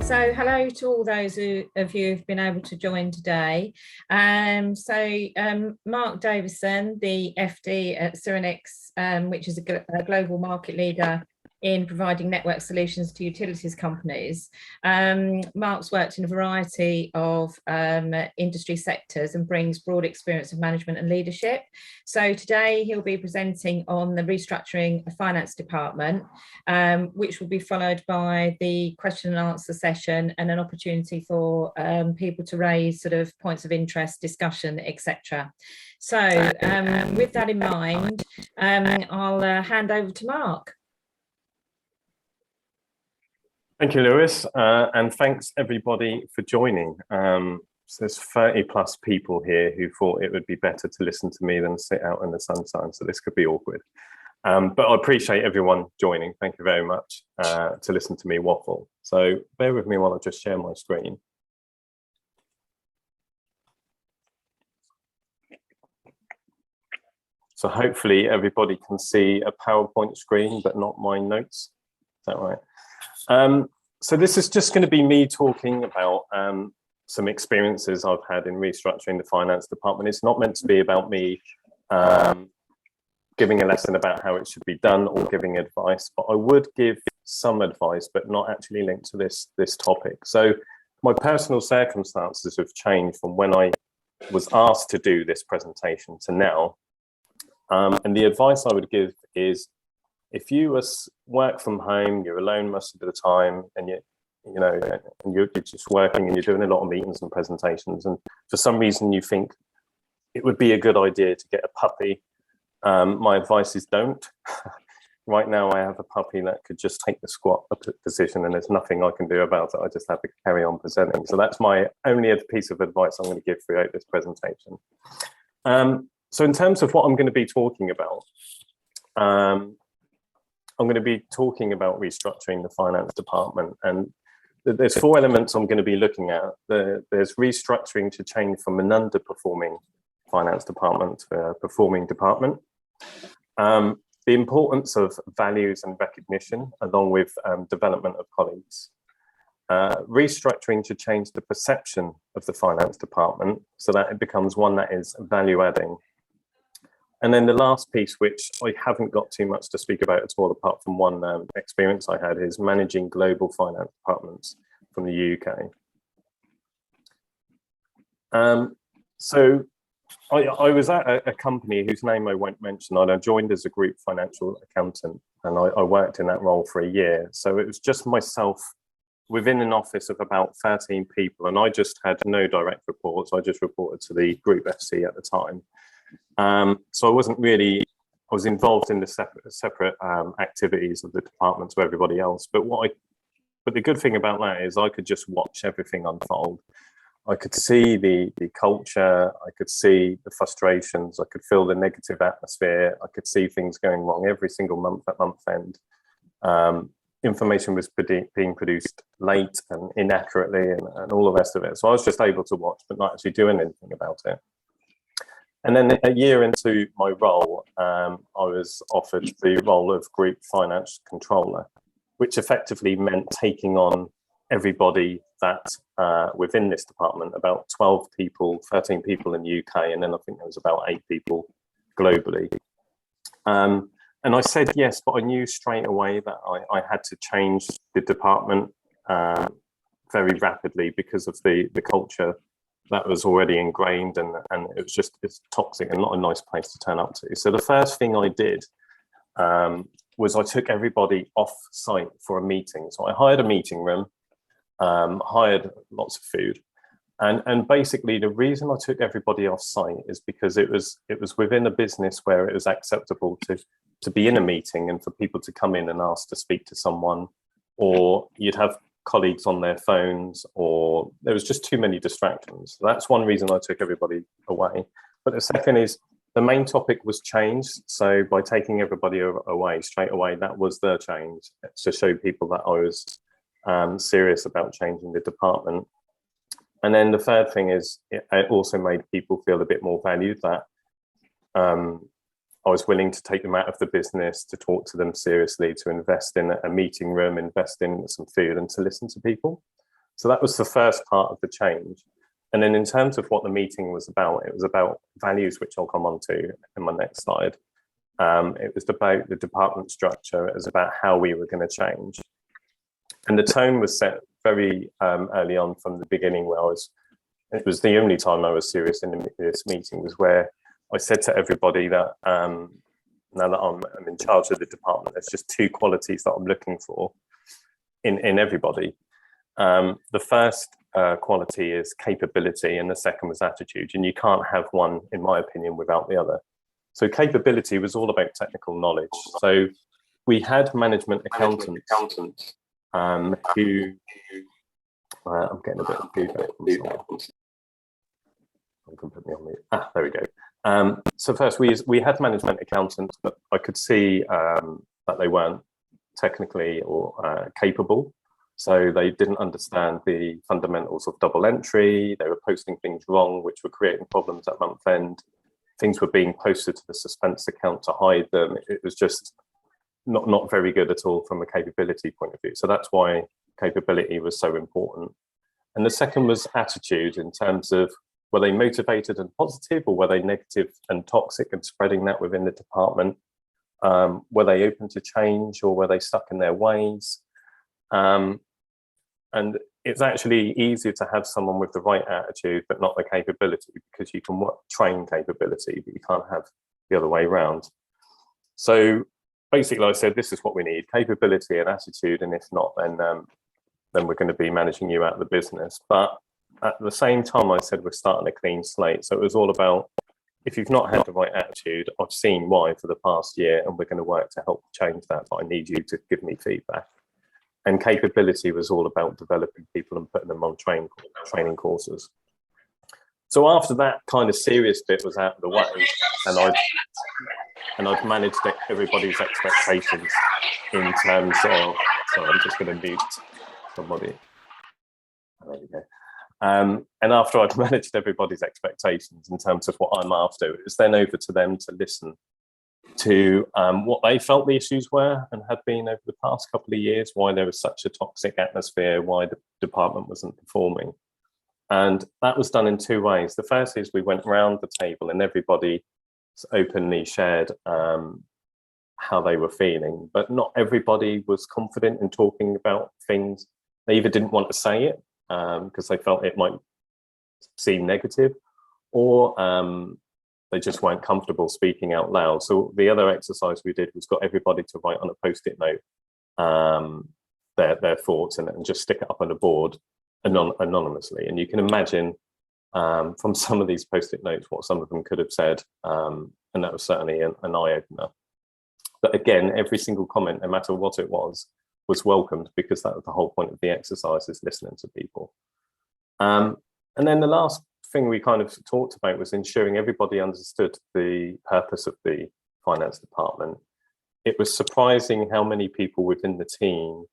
So hello to all those of you who've been able to join today. Mark Davison, the FD at Syrinix, which is a global market leader in providing network solutions to utilities companies. Mark's worked in a variety of industry sectors and brings broad experience of management and leadership. So today he'll be presenting on the restructuring finance department, which will be followed by the question and answer session and an opportunity for people to raise sort of points of interest, discussion, etc. So with that in mind, I'll hand over to Mark. Thank you, Lewis, and thanks everybody for joining. So there's 30 plus people here who thought it would be better to listen to me than sit out in the sunshine, so this could be awkward. But I appreciate everyone joining. Thank you very much to listen to me waffle. So bear with me while I just share my screen. So hopefully everybody can see a PowerPoint screen, but not my notes. Is that right? So this is just going to be me talking about some experiences I've had in restructuring the finance department. It's not meant to be about me giving a lesson about how it should be done or giving advice, but I would give some advice, but not actually linked to this topic. So my personal circumstances have changed from when I was asked to do this presentation to now. And the advice I would give is, if you work from home, you're alone most of the time, and you're just working and you're doing a lot of meetings and presentations, and for some reason you think it would be a good idea to get a puppy, my advice is don't. Right now I have a puppy that could just take the squat position and there's nothing I can do about it. I just have to carry on presenting. So that's my only piece of advice I'm going to give throughout this presentation. So in terms of what I'm going to be talking about, I'm going to be talking about restructuring the finance department, and there's 4 elements I'm going to be looking at. There's restructuring to change from an underperforming finance department to a performing department. The importance of values and recognition, along with development of colleagues. Restructuring to change the perception of the finance department so that it becomes one that is value adding. And then the last piece, which I haven't got too much to speak about at all, apart from one experience I had, is managing global finance departments from the UK. So I was at a company whose name I won't mention. I joined as a group financial accountant, and I worked in that role for a year. So it was just myself within an office of about 13 people, and I just had no direct reports. I just reported to the group FC at the time. So I was involved in the separate activities of the department to everybody else. But the good thing about that is I could just watch everything unfold. I could see the culture, I could see the frustrations, I could feel the negative atmosphere, I could see things going wrong every single month at month end. Information was being produced late and inaccurately and all the rest of it. So I was just able to watch, but not actually doing anything about it. And then a year into my role, I was offered the role of Group Finance Controller, which effectively meant taking on everybody that within this department, about 12 people, 13 people in the UK, and then I think there was about 8 people globally. And I said yes, but I knew straight away that I had to change the department very rapidly because of the culture that was already ingrained, and it was just, it's toxic and not a nice place to turn up to. So the first thing I did was I took everybody off site for a meeting. So I hired a meeting room, hired lots of food, and basically the reason I took everybody off site is because it was within a business where it was acceptable to be in a meeting and for people to come in and ask to speak to someone, or you'd have colleagues on their phones, or there was just too many distractions. So that's one reason I took everybody away. But the second is the main topic was changed. So by taking everybody away straight away, that was the change, to show people that I was serious about changing the department. And then the third thing is it also made people feel a bit more valued, that I was willing to take them out of the business, to talk to them seriously, to invest in a meeting room, invest in some food, and to listen to people. So that was the first part of the change. And then in terms of what the meeting was about, it was about values, which I'll come on to in my next slide. It was about the department structure. It was about how we were going to change. And the tone was set very early on from the beginning, where it was the only time I was serious in this meeting, was where I said to everybody that now that I'm in charge of the department, there's just two qualities that I'm looking for in everybody. The first quality is capability, and the second was attitude. And you can't have one, in my opinion, without the other. So capability was all about technical knowledge. So we had management accountants who, I'm getting a bit of feedback from someone. You can put me on mute. There we go. So first, we had management accountants, but I could see that they weren't technically or capable. So they didn't understand the fundamentals of double entry. They were posting things wrong, which were creating problems at month end. Things were being posted to the suspense account to hide them. It was just not very good at all from a capability point of view. So that's why capability was so important. And the second was attitude, in terms of, were they motivated and positive, or were they negative and toxic and spreading that within the department? Were they open to change, or were they stuck in their ways? And it's actually easier to have someone with the right attitude but not the capability, because you can train capability, but you can't have the other way around. So basically I said, this is what we need: capability and attitude, and if not, then we're going to be managing you out of the business. But at the same time, I said we're starting a clean slate. So it was all about, if you've not had the right attitude, I've seen why for the past year, and we're going to work to help change that, but I need you to give me feedback. And capability was all about developing people and putting them on training courses. So after that kind of serious bit was out of the way, and I'd managed everybody's expectations in terms of, sorry, I'm just going to mute somebody. There we go. And after I'd managed everybody's expectations in terms of what I'm after, it was then over to them to listen to what they felt the issues were and had been over the past couple of years, why there was such a toxic atmosphere, why the department wasn't performing. And that was done in two ways. The first is we went around the table and everybody openly shared how they were feeling, but not everybody was confident in talking about things. They either didn't want to say it because they felt it might seem negative, or they just weren't comfortable speaking out loud. So the other exercise we did was got everybody to write on a post-it note their thoughts and just stick it up on a board anonymously. And you can imagine from some of these post-it notes what some of them could have said, and that was certainly an eye-opener. But again, every single comment, no matter what it was welcomed, because that was the whole point of the exercise, is listening to people. And then the last thing we kind of talked about was ensuring everybody understood the purpose of the finance department. It was surprising how many people within the team,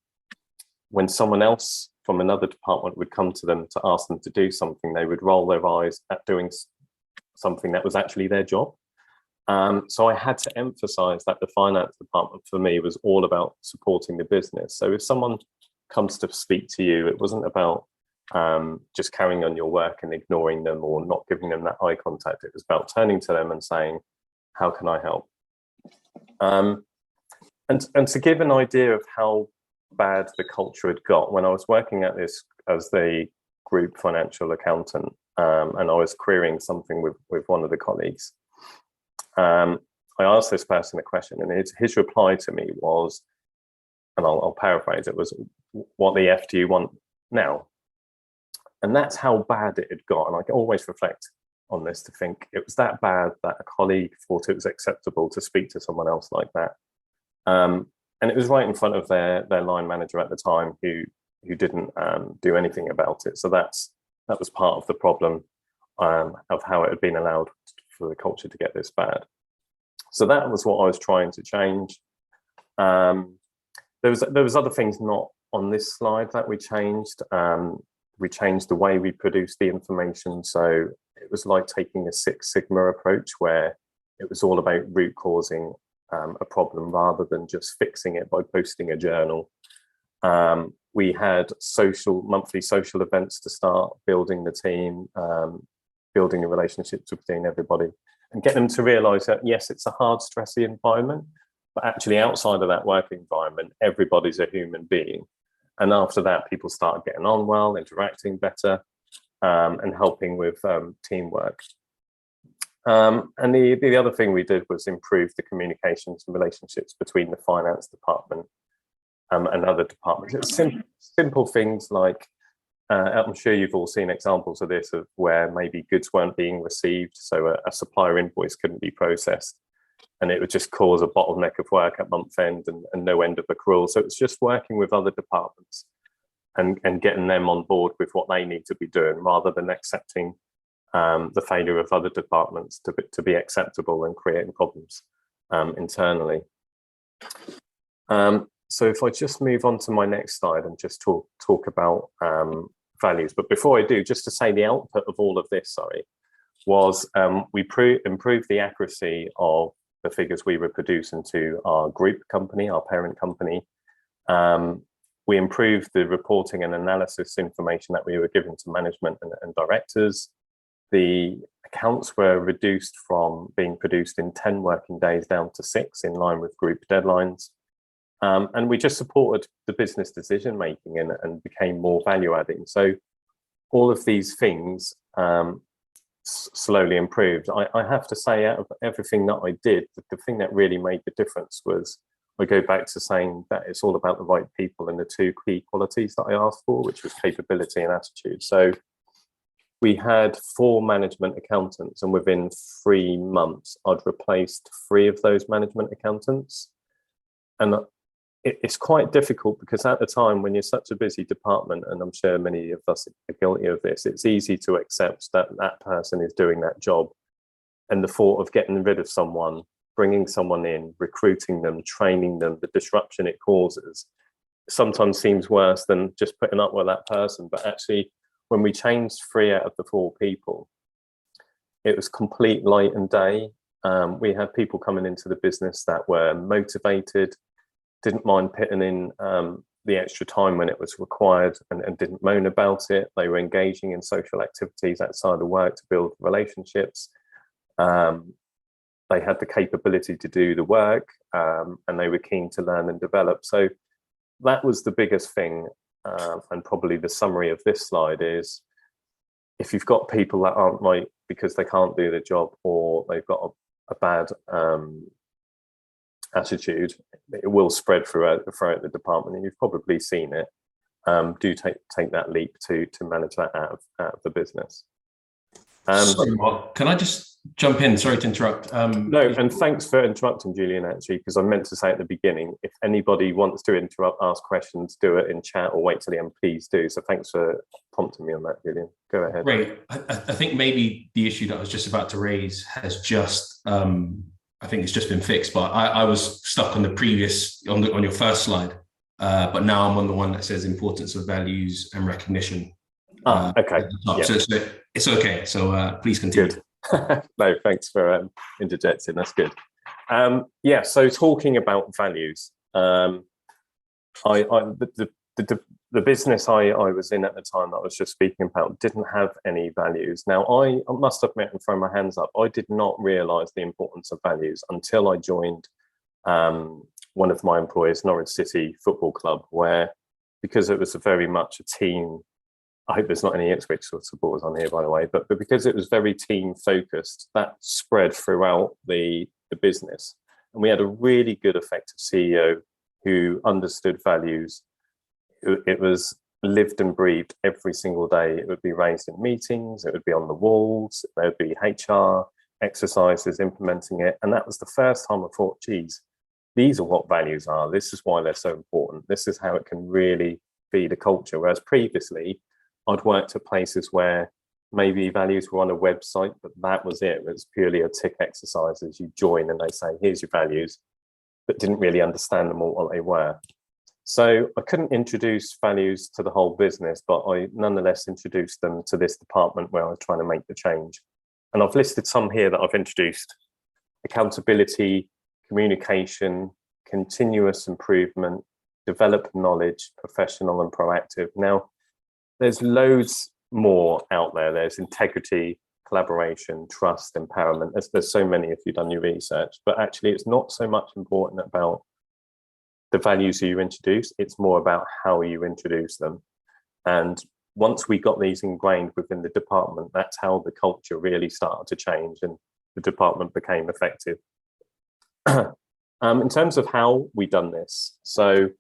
when someone else from another department would come to them to ask them to do something, they would roll their eyes at doing something that was actually their job. So I had to emphasize that the finance department for me was all about supporting the business. So if someone comes to speak to you, it wasn't about just carrying on your work and ignoring them or not giving them that eye contact. It was about turning to them and saying, how can I help? And to give an idea of how bad the culture had got, when I was working at this as the group financial accountant, and I was querying something with one of the colleagues, I asked this person a question, and his reply to me was, and I'll paraphrase, it was, what the F do you want now? And that's how bad it had got. And I always reflect on this to think it was that bad that a colleague thought it was acceptable to speak to someone else like that. And it was right in front of their line manager at the time, who didn't do anything about it. So that was part of the problem of how it had been allowed for the culture to get this bad. So that was what I was trying to change. There was other things not on this slide that we changed. We changed the way we produced the information. So it was like taking a Six Sigma approach, where it was all about root causing a problem rather than just fixing it by posting a journal. We had monthly social events to start building the team, building the relationships between everybody, and get them to realise that, yes, it's a hard, stressy environment, but actually outside of that work environment, everybody's a human being. And after that, people started getting on well, interacting better, and helping with teamwork. And the other thing we did was improve the communications and relationships between the finance department and other departments. It's simple things like, I'm sure you've all seen examples of this, of where maybe goods weren't being received, so a supplier invoice couldn't be processed, and it would just cause a bottleneck of work at month end and no end of accrual. So it's just working with other departments and getting them on board with what they need to be doing, rather than accepting the failure of other departments to be acceptable and creating problems internally. So if I just move on to my next slide and just talk about values. But before I do, just to say the output of all of this, was we improved the accuracy of the figures we were producing to our group company, our parent company. We improved the reporting and analysis information that we were giving to management and directors. The accounts were reduced from being produced in 10 working days down to 6, in line with group deadlines. And we just supported the business decision making and became more value adding. So all of these things slowly improved. I have to say, out of everything that I did, the thing that really made the difference was, I go back to saying that it's all about the right people and the 2 key qualities that I asked for, which was capability and attitude. So we had 4 management accountants, and within 3 months, I'd replaced 3 of those management accountants. And it's quite difficult, because at the time, when you're such a busy department, and I'm sure many of us are guilty of this, it's easy to accept that that person is doing that job. And the thought of getting rid of someone, bringing someone in, recruiting them, training them, the disruption it causes, sometimes seems worse than just putting up with that person. But actually, when we changed 3 out of the 4 people, it was complete light and day. We had people coming into the business that were motivated, didn't mind putting in the extra time when it was required, and didn't moan about it. They were engaging in social activities outside of work to build relationships. They had the capability to do the work, and they were keen to learn and develop. So that was the biggest thing. And probably the summary of this slide is, if you've got people that aren't right because they can't do the job, or they've got a bad attitude, it will spread throughout the department, and you've probably seen it. Do take that leap to manage that out of the business. Sorry, Mark, can I just jump in? Sorry to interrupt. No, and thanks for interrupting, Julian, actually, because I meant to say at the beginning, if anybody wants to ask questions, do it in chat or wait till the end, please do. So thanks for prompting me on that, Julian. Go ahead. Great. I think maybe the issue that I was just about to raise has just, I think it's just been fixed, but I was stuck on the previous, on your first slide, but now I'm on the one that says importance of values and recognition. Okay. Yeah. So it's okay. So please continue. Good. No, thanks for interjecting. That's good. Yeah. So talking about values, the business I was in at the time that I was just speaking about didn't have any values. Now, I must admit and throw my hands up, I did not realise the importance of values until I joined one of my employers, Norwich City Football Club, where, because it was very much a team. I hope there's not any Ipswich supporters on here, by the way, but because it was very team focused, that spread throughout the business. And we had a really good, effective CEO who understood values. It was lived and breathed every single day. It would be raised in meetings, it would be on the walls, there would be HR exercises implementing it. And that was the first time I thought, geez, these are what values are. This is why they're so important. This is how it can really be the culture. Whereas previously, I'd worked at places where maybe values were on a website, but that was it. It was purely a tick exercise as you join and they say, here's your values, but didn't really understand them or what they were. So I couldn't introduce values to the whole business, but I nonetheless introduced them to this department where I was trying to make the change. And I've listed some here that I've introduced: accountability, communication, continuous improvement, develop knowledge, professional and proactive. Now, there's loads more out there. There's integrity, collaboration, trust, empowerment. There's so many if you've done your research, but actually it's not so much important about the values you introduce, it's more about how you introduce them. And once we got these ingrained within the department, that's how the culture really started to change and the department became effective. In terms of how we done this, so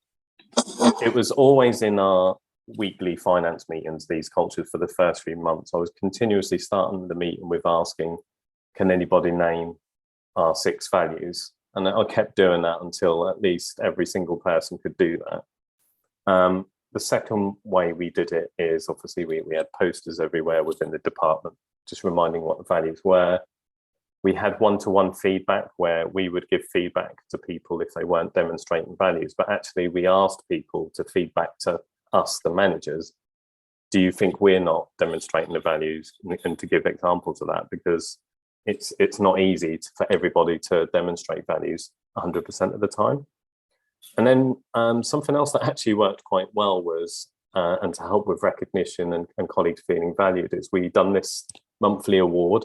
it was always in our weekly finance meetings, these cultures for the first few months. I was continuously starting the meeting with asking, can anybody name our 6 values? And I kept doing that until at least every single person could do that. The second way we did it is obviously we had posters everywhere within the department, just reminding what the values were. We had one-to-one feedback where we would give feedback to people if they weren't demonstrating values, but actually we asked people to feedback to us, the managers, do you think we're not demonstrating the values, and to give examples of that, because it's not easy for everybody to demonstrate values 100% of the time. And then something else that actually worked quite well was, and to help with recognition and colleagues feeling valued, is we done this monthly award.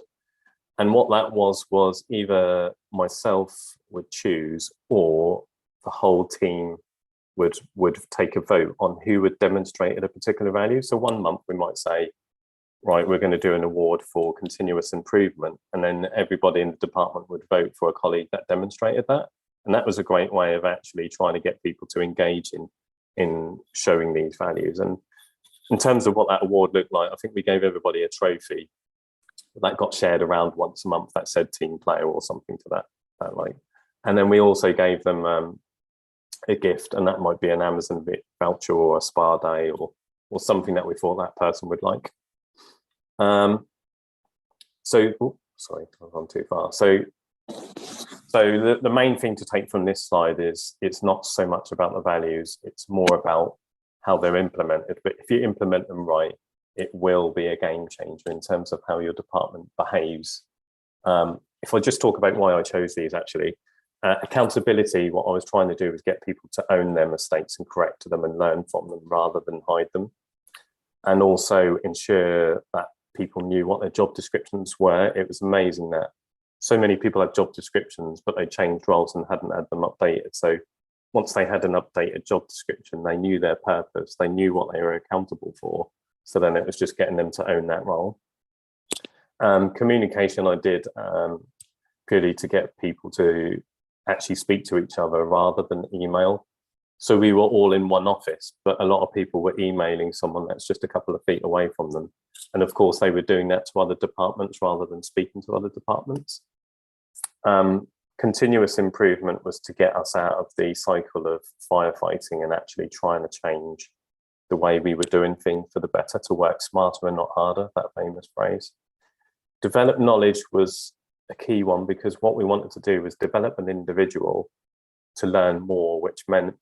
And what that was either myself would choose or the whole team would take a vote on who would demonstrate a particular value. So one month we might say, right, we're going to do an award for continuous improvement. And then everybody in the department would vote for a colleague that demonstrated that. And that was a great way of actually trying to get people to engage in showing these values. And in terms of what that award looked like, I think we gave everybody a trophy that got shared around once a month that said team player or something to that like. And then we also gave them a gift, and that might be an Amazon voucher or a spa day or something that we thought that person would like. Sorry, I've gone too far. So the main thing to take from this slide is it's not so much about the values, it's more about how they're implemented. But if you implement them right, it will be a game changer in terms of how your department behaves. If I just talk about why I chose these, actually, accountability, what I was trying to do was get people to own their mistakes and correct them and learn from them rather than hide them. And also ensure that people knew what their job descriptions were. It was amazing that so many people had job descriptions, but they changed roles and hadn't had them updated. So once they had an updated job description, they knew their purpose, they knew what they were accountable for. So then it was just getting them to own that role. Communication I did purely to get people to actually speak to each other rather than email. So we were all in one office, but a lot of people were emailing someone that's just a couple of feet away from them. And of course, they were doing that to other departments rather than speaking to other departments. Continuous improvement was to get us out of the cycle of firefighting and actually trying to change the way we were doing things for the better, to work smarter and not harder, that famous phrase. Develop knowledge was a key one, because what we wanted to do was develop an individual to learn more, which meant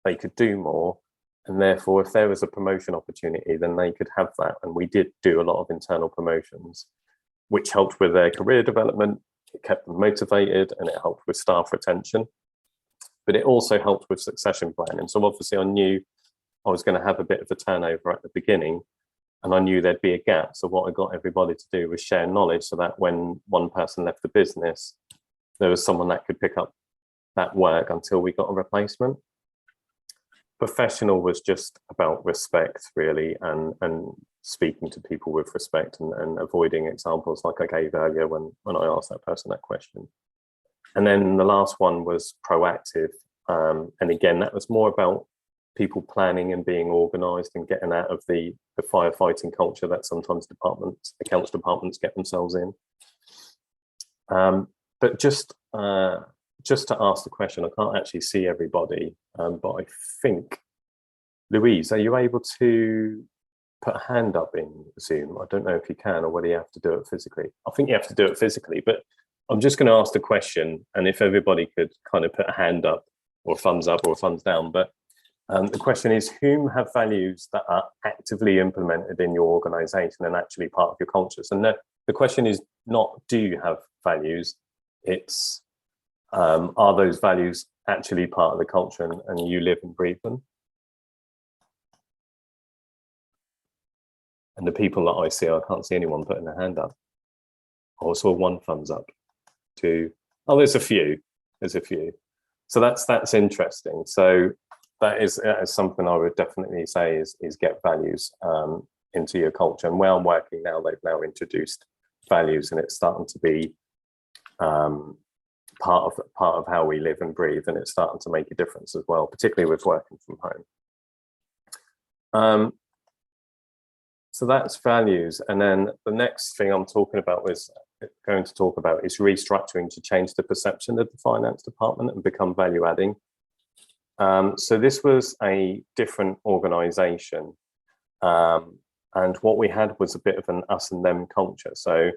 they could do more. And therefore, if there was a promotion opportunity, then they could have that. And we did do a lot of internal promotions, which helped with their career development. It kept them motivated and it helped with staff retention. But it also helped with succession planning. So obviously I knew I was going to have a bit of a turnover at the beginning, and I knew there'd be a gap. So what I got everybody to do was share knowledge, so that when one person left the business, there was someone that could pick up that work until we got a replacement. Professional was just about respect, really, and speaking to people with respect and avoiding examples like I gave earlier when I asked that person that question. And then the last one was proactive. And again, that was more about people planning and being organised and getting out of the firefighting culture that sometimes accounts departments get themselves in. But just to ask the question, I can't actually see everybody, but I think, Louise, are you able to put a hand up in Zoom? I don't know if you can, or whether you have to do it physically. I think you have to do it physically, but I'm just going to ask the question, and if everybody could kind of put a hand up or a thumbs up or a thumbs down. But the question is, whom have values that are actively implemented in your organisation and actually part of your culture? So no, the question is not, do you have values? It's, are those values actually part of the culture and you live and breathe them. And the people that I see, I can't see anyone putting their hand up. I saw one thumbs up. Two. Oh, there's a few. There's a few. So that's interesting. So that is something I would definitely say is get values into your culture. And where I'm working now, they've now introduced values, and it's starting to be part of how we live and breathe, and it's starting to make a difference as well, particularly with working from home. So that's values. And then the next thing I'm going to talk about is restructuring to change the perception of the finance department and become value adding. So this was a different organization. And what we had was a bit of an us and them culture. So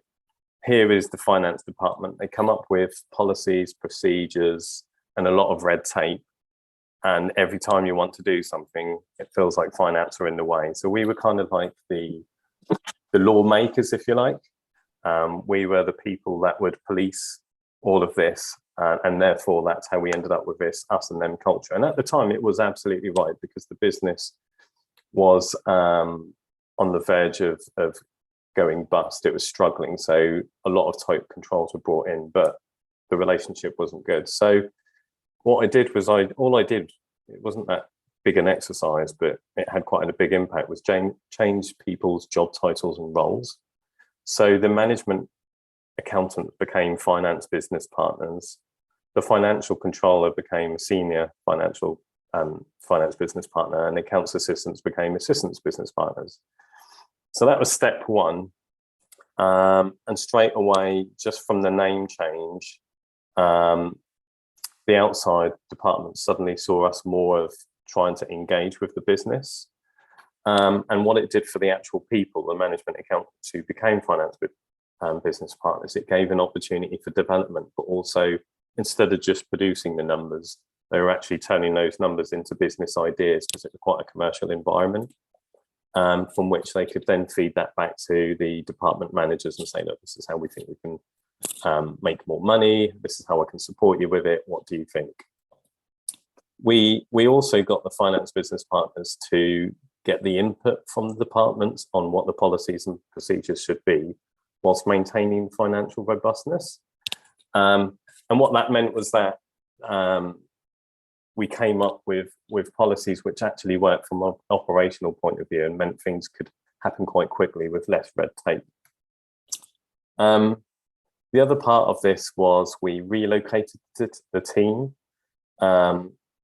here is the finance department. They come up with policies, procedures, and a lot of red tape. And every time you want to do something, it feels like finance are in the way. So we were kind of like the lawmakers, if you like. We were the people that would police all of this. And therefore, that's how we ended up with this us and them culture. And at the time, it was absolutely right, because the business was on the verge of going bust. It was struggling. So a lot of tight controls were brought in, but the relationship wasn't good. So what I did was it wasn't that big an exercise, but it had quite a big impact, was change people's job titles and roles. So the management accountant became finance business partners. The financial controller became senior finance business partner, and accounts assistants became assistants business partners. So that was step one. And straight away, just from the name change, the outside department suddenly saw us more of trying to engage with the business. And what it did for the actual people, the management accountants who became finance business partners, it gave an opportunity for development, but also, instead of just producing the numbers, they were actually turning those numbers into business ideas, because it was quite a commercial environment, from which they could then feed that back to the department managers and say, look, this is how we think we can make more money. This is how I can support you with it. What do you think? We also got the finance business partners to get the input from the departments on what the policies and procedures should be, whilst maintaining financial robustness. And what that meant was that we came up with policies which actually worked from an operational point of view, and meant things could happen quite quickly with less red tape. The other part of this was we relocated the team.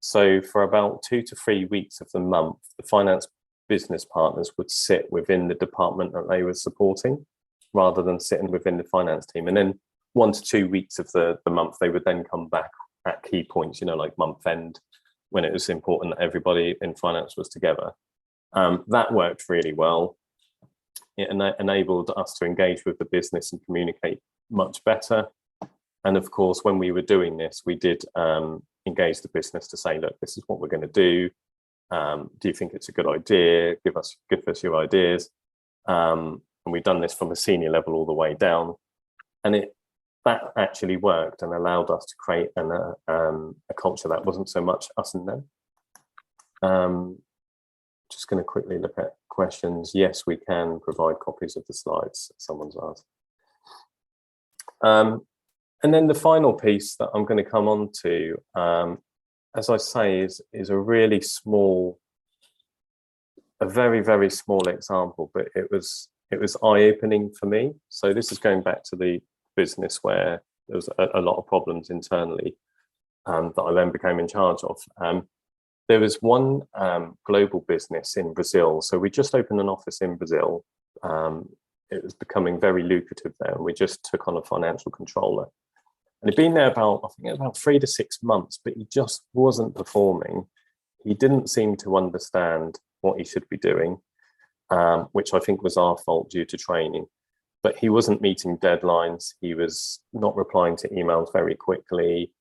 So for about 2 to 3 weeks of the month, the finance business partners would sit within the department that they were supporting, rather than sitting within the finance team. And then 1 to 2 weeks of the month, they would then come back at key points, like month end, when it was important that everybody in finance was together. That worked really well. It enabled us to engage with the business and communicate much better. And of course, when we were doing this, we did engage the business to say, look, this is what we're going to do. Do you think it's a good idea? Give us your ideas. And we've done this from a senior level all the way down. And that actually worked and allowed us to create a culture that wasn't so much us and them. Just going to quickly look at questions. Yes, we can provide copies of the slides, someone's asked. And then the final piece that I'm going to come on to, as I say, is a really small, a very, very small example, but it was eye-opening for me. So this is going back to the business where there was a lot of problems internally that I then became in charge of. There was one global business in Brazil. So we just opened an office in Brazil. It was becoming very lucrative there, and we just took on a financial controller. And he'd been there about 3 to 6 months, but he just wasn't performing. He didn't seem to understand what he should be doing, which I think was our fault due to training. But he wasn't meeting deadlines. He was not replying to emails very quickly.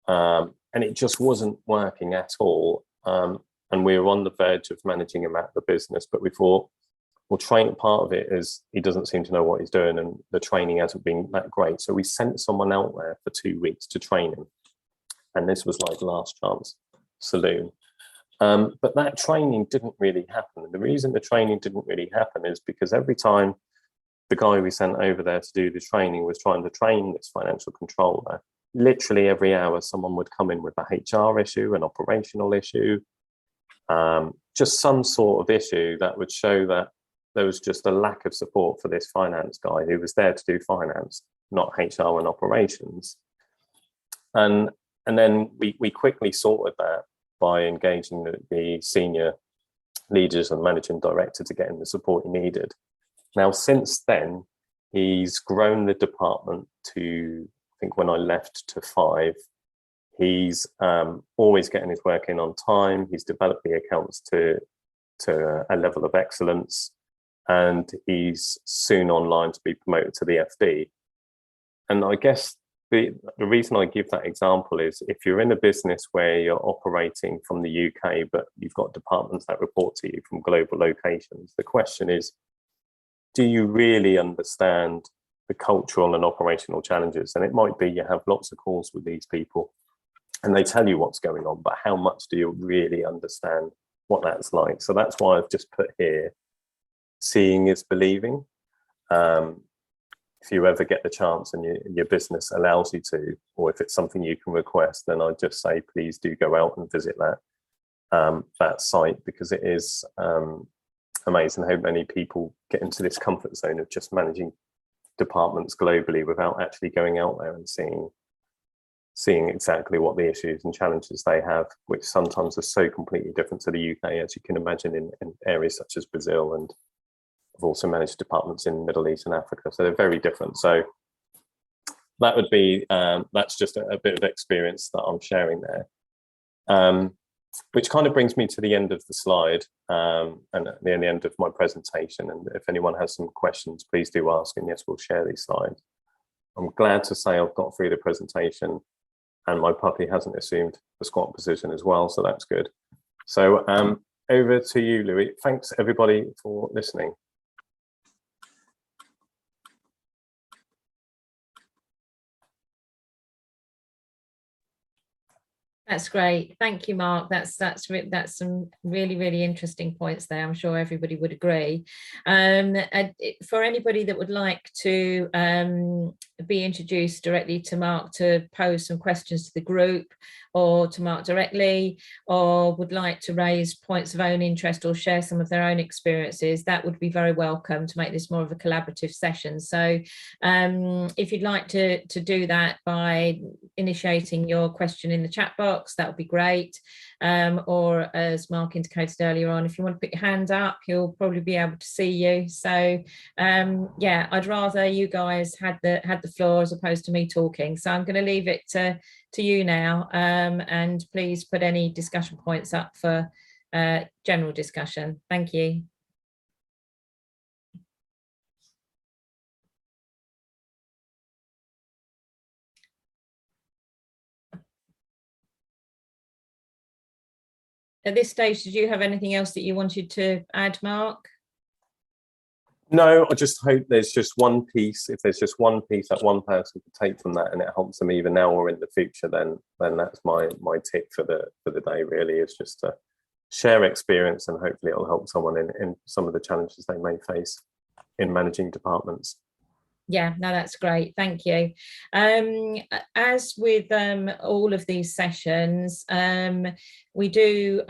And it just wasn't working at all. And we were on the verge of managing him out of the business, but we thought, well, part of it is he doesn't seem to know what he's doing, and the training hasn't been that great. So we sent someone out there for 2 weeks to train him. and this was like last chance saloon. But that training didn't really happen. And the reason the training didn't really happen is because every time the guy we sent over there to do the training was trying to train this financial controller, literally every hour someone would come in with a HR issue, an operational issue, just some sort of issue that would show that there was just a lack of support for this finance guy who was there to do finance, not HR and operations. And then we quickly sorted that by engaging the senior leaders and managing director to get him the support he needed. Now, since then, he's grown the department to, I think when I left, to 5. He's always getting his work in on time. He's developed the accounts to a level of excellence, and he's soon online to be promoted to the FD. And I guess the reason I give that example is if you're in a business where you're operating from the UK, but you've got departments that report to you from global locations, the question is, do you really understand the cultural and operational challenges? And it might be you have lots of calls with these people and they tell you what's going on, but how much do you really understand what that's like? So that's why I've just put here, seeing is believing. If you ever get the chance and your business allows you to, or if it's something you can request, then I'd just say, please do go out and visit that site, because it is amazing how many people get into this comfort zone of just managing departments globally without actually going out there and seeing exactly what the issues and challenges they have, which sometimes are so completely different to the UK, as you can imagine, in areas such as Brazil, and I've also managed departments in Middle East and Africa, so they're very different. So that would be, that's just a bit of experience that I'm sharing there. Which kind of brings me to the end of the slide, and at the end of my presentation. And if anyone has some questions, please do ask, and yes, we'll share these slides. I'm glad to say I've got through the presentation, and my puppy hasn't assumed the squat position as well, so that's good. So over to you, Louis. Thanks everybody for listening. That's great. Thank you, Mark. That's some really interesting points there. I'm sure everybody would agree. For anybody that would like to be introduced directly to Mark to pose some questions to the group, or to Mark directly, or would like to raise points of own interest or share some of their own experiences, that would be very welcome to make this more of a collaborative session. So if you'd like to do that by initiating your question in the chat box, that would be great. Or as Mark indicated earlier on, if you want to put your hand up, he'll probably be able to see you. So yeah, I'd rather you guys had the floor as opposed to me talking. So I'm going to leave it to you now, and please put any discussion points up for general discussion. Thank you. At this stage, did you have anything else that you wanted to add, Mark? No, I just hope there's just one piece. If there's just one piece that one person could take from that, and it helps them either now or in the future, then that's my tip for the day. Really, is just to share experience, and hopefully it'll help someone in some of the challenges they may face in managing departments. Yeah, no, that's great. Thank you. As with all of these sessions, we do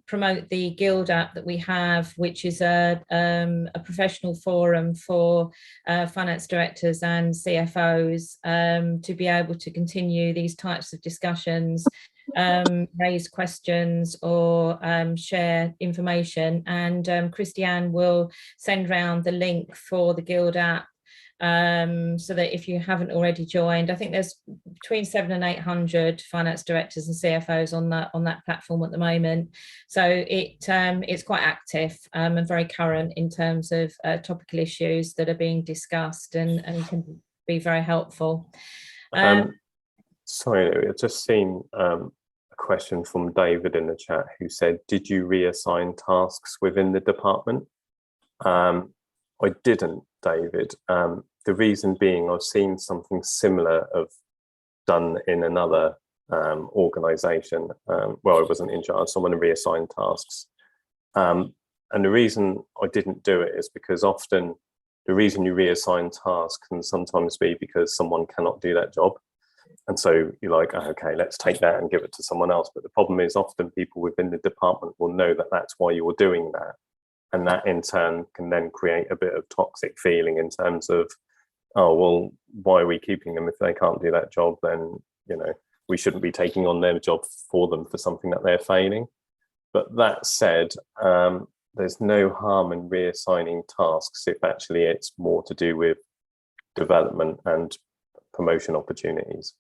promote the Guild app that we have, which is a professional forum for finance directors and CFOs to be able to continue these types of discussions, raise questions, or share information. And Christiane will send round the link for the Guild app, so that if you haven't already joined, I think there's between 700 and 800 finance directors and CFOs on that platform at the moment. So it's quite active and very current in terms of topical issues that are being discussed, and can be very helpful. Sorry, I've just seen a question from David in the chat, who said, did you reassign tasks within the department? I didn't, David. The reason being, I've seen something similar done in another organisation. Well, I wasn't in charge, someone to reassign tasks. And the reason I didn't do it is because often the reason you reassign tasks can sometimes be because someone cannot do that job. And so you're like, oh, okay, let's take that and give it to someone else. But the problem is often people within the department will know that that's why you're doing that. And that in turn can then create a bit of toxic feeling in terms of, oh, well, why are we keeping them? If they can't do that job, then, you know, we shouldn't be taking on their job for them for something that they're failing. But that said, there's no harm in reassigning tasks if actually it's more to do with development and promotion opportunities.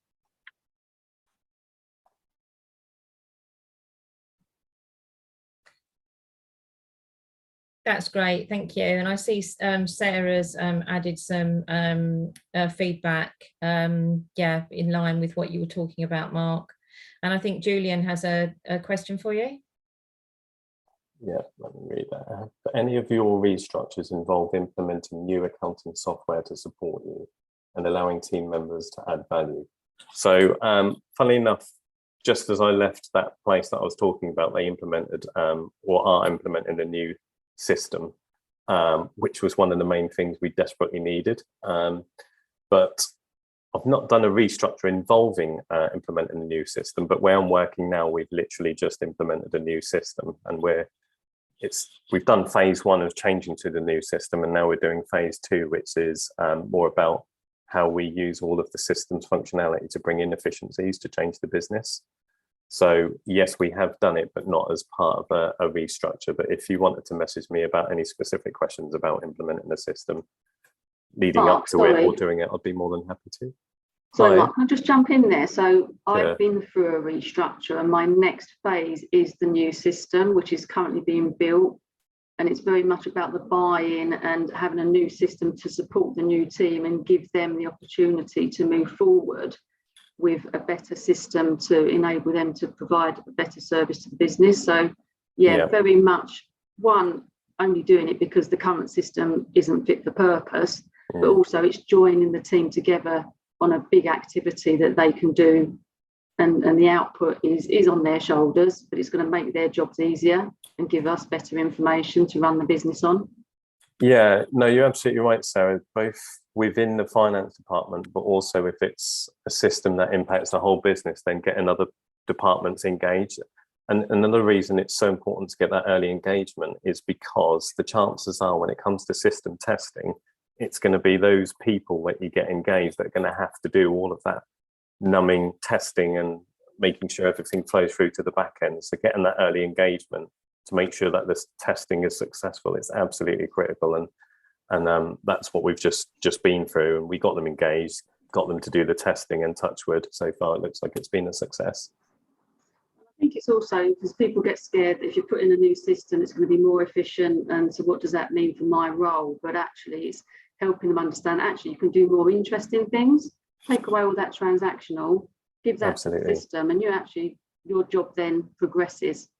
That's great, thank you. And I see Sarah's added some feedback, yeah, in line with what you were talking about, Mark. And I think Julian has a question for you. Yeah, let me read that. Have any of your restructures involve implementing new accounting software to support you and allowing team members to add value? So funnily enough, just as I left that place that I was talking about, they implemented or are implementing a new system, which was one of the main things we desperately needed. But I've not done a restructure involving implementing a new system, but where I'm working now, we've literally just implemented a new system, and we've done phase one of changing to the new system, and now we're doing phase two, which is more about how we use all of the system's functionality to bring in efficiencies to change the business. So yes, we have done it, but not as part of a restructure. But if you wanted to message me about any specific questions about implementing the system leading up to it or doing it, I'd be more than happy to. So Mark, can I just jump in there? So I've been through a restructure, and my next phase is the new system, which is currently being built. And it's very much about the buy-in and having a new system to support the new team and give them the opportunity to move forward with a better system to enable them to provide a better service to the business. So yeah, very much only doing it because the current system isn't fit for purpose, but also it's joining the team together on a big activity that they can do, and the output is on their shoulders, but it's going to make their jobs easier and give us better information to run the business on. Yeah, no, you're absolutely right, Sarah, both within the finance department, but also if it's a system that impacts the whole business, then getting other departments engaged. And another reason it's so important to get that early engagement is because the chances are when it comes to system testing, it's going to be those people that you get engaged that are going to have to do all of that numbing testing and making sure everything flows through to the back end. So getting that early engagement to make sure that this testing is successful, it's absolutely critical. And that's what we've just been through, and we got them engaged, got them to do the testing, and touch wood, so far it looks like it's been a success. I think it's also because people get scared that if you put in a new system, it's going to be more efficient. And so what does that mean for my role? But actually it's helping them understand, actually you can do more interesting things, take away all that transactional, give that to the system, and your job then progresses.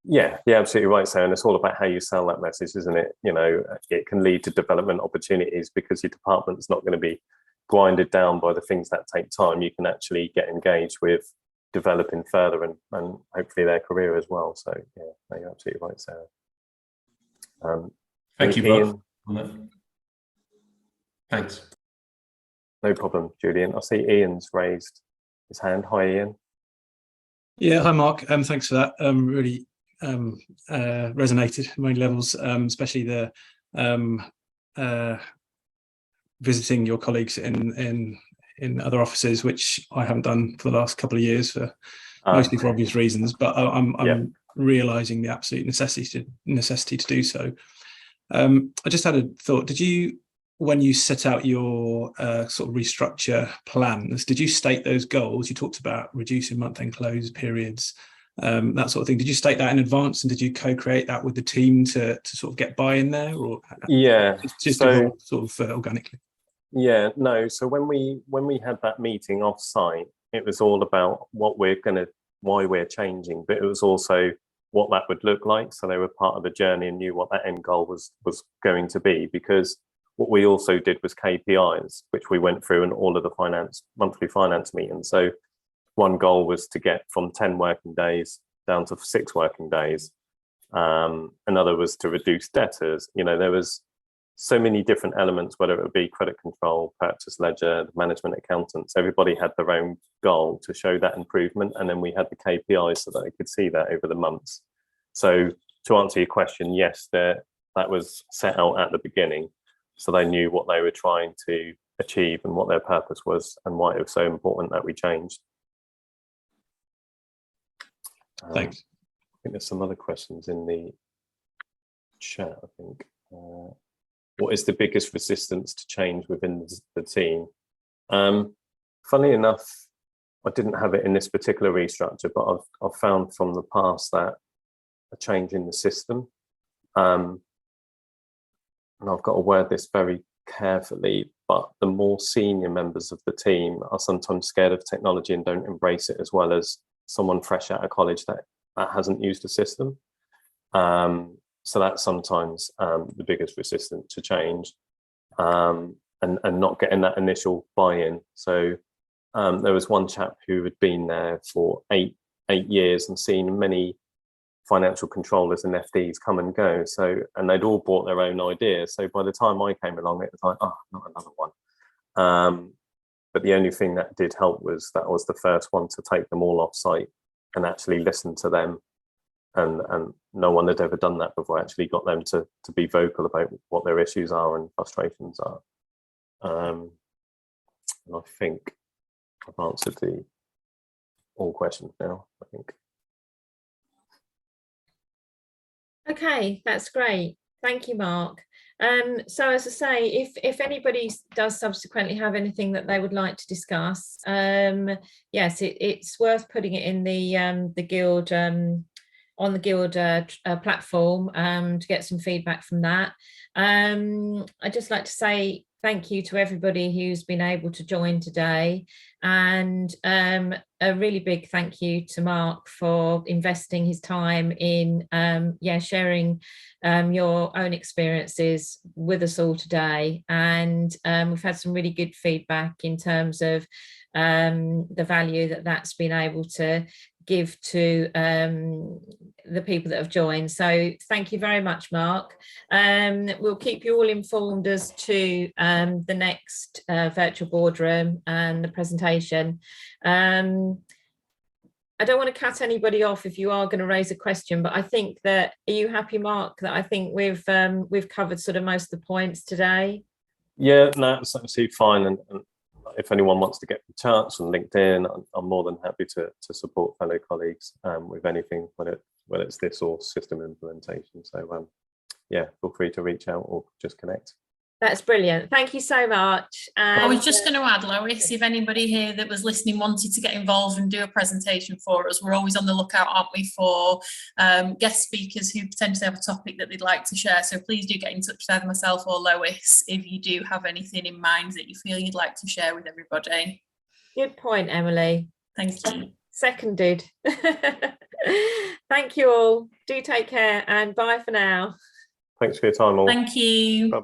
Yeah, absolutely right, Sarah. And it's all about how you sell that message, isn't it? You know, it can lead to development opportunities because your department's not going to be grinded down by the things that take time. You can actually get engaged with developing further and hopefully their career as well. So yeah, no, you're absolutely right, Sarah. Thank you, Ian, both. Thanks. No problem, Julian. I see Ian's raised his hand. Hi, Ian. Yeah, hi, Mark. Thanks for that. Really resonated on many levels, especially the visiting your colleagues in other offices, which I haven't done for the last couple of years, mostly for obvious reasons. But I'm realising the absolute necessity to do so. I just had a thought. Did you, when you set out your sort of restructure plans, did you state those goals? You talked about reducing month-end close periods, that sort of thing. Did you state that in advance, and did you co-create that with the team to sort of get buy-in there, or just evolve sort of organically? Yeah, no. So when we had that meeting off-site, it was all about why we're changing, but it was also what that would look like. So they were part of the journey and knew what that end goal was going to be, because what we also did was KPIs, which we went through in all of the monthly finance meetings. So one goal was to get from 10 working days down to 6 working days. Another was to reduce debtors. You know, there was so many different elements, whether it would be credit control, purchase ledger, management accountants. Everybody had their own goal to show that improvement, and then we had the KPIs so that they could see that over the months. So to answer your question, yes, that was set out at the beginning, so they knew what they were trying to achieve and what their purpose was and why it was so important that we changed. Thanks. I think there's some other questions in the chat, I think. What is the biggest resistance to change within the team? Funnily enough, I didn't have it in this particular restructure, but I've found from the past that a change in the system, and I've got to word this very carefully, but the more senior members of the team are sometimes scared of technology and don't embrace it as well as someone fresh out of college that hasn't used the system. So that's sometimes the biggest resistance to change, and not getting that initial buy-in. So there was one chap who had been there for eight years and seen many financial controllers and FDs come and go. So, and they'd all brought their own ideas. So by the time I came along, it was like, oh, not another one. But the only thing that did help was that I was the first one to take them all off site and actually listen to them. And no one had ever done that before. I actually got them to be vocal about what their issues are and frustrations are. And I think I've answered all questions now, I think. Okay, that's great. Thank you, Mark. So as I say, if anybody does subsequently have anything that they would like to discuss, yes, it's worth putting it in the guild on the guild platform to get some feedback from that. I'd just like to say thank you to everybody who's been able to join today, and a really big thank you to Mark for investing his time in sharing your own experiences with us all today. And we've had some really good feedback in terms of the value that's been able to give to the people that have joined. So thank you very much, Mark. We'll keep you all informed as to the next virtual boardroom and the presentation. I don't want to cut anybody off if you are going to raise a question, but I think that, are you happy, Mark, that I think we've covered sort of most of the points today? Yeah, no, it's absolutely fine. And if anyone wants to get in touch on LinkedIn, I'm more than happy to support fellow colleagues with anything, whether it's this or system implementation. So yeah, feel free to reach out or just connect. That's brilliant. Thank you so much. I was just going to add, Lois, if anybody here that was listening wanted to get involved and do a presentation for us, we're always on the lookout, aren't we, for guest speakers who potentially have a topic that they'd like to share. So please do get in touch with either myself or Lois if you do have anything in mind that you feel you'd like to share with everybody. Good point, Emily. Thank you. Seconded. Thank you all. Do take care and bye for now. Thanks for your time all. Thank you. Bye.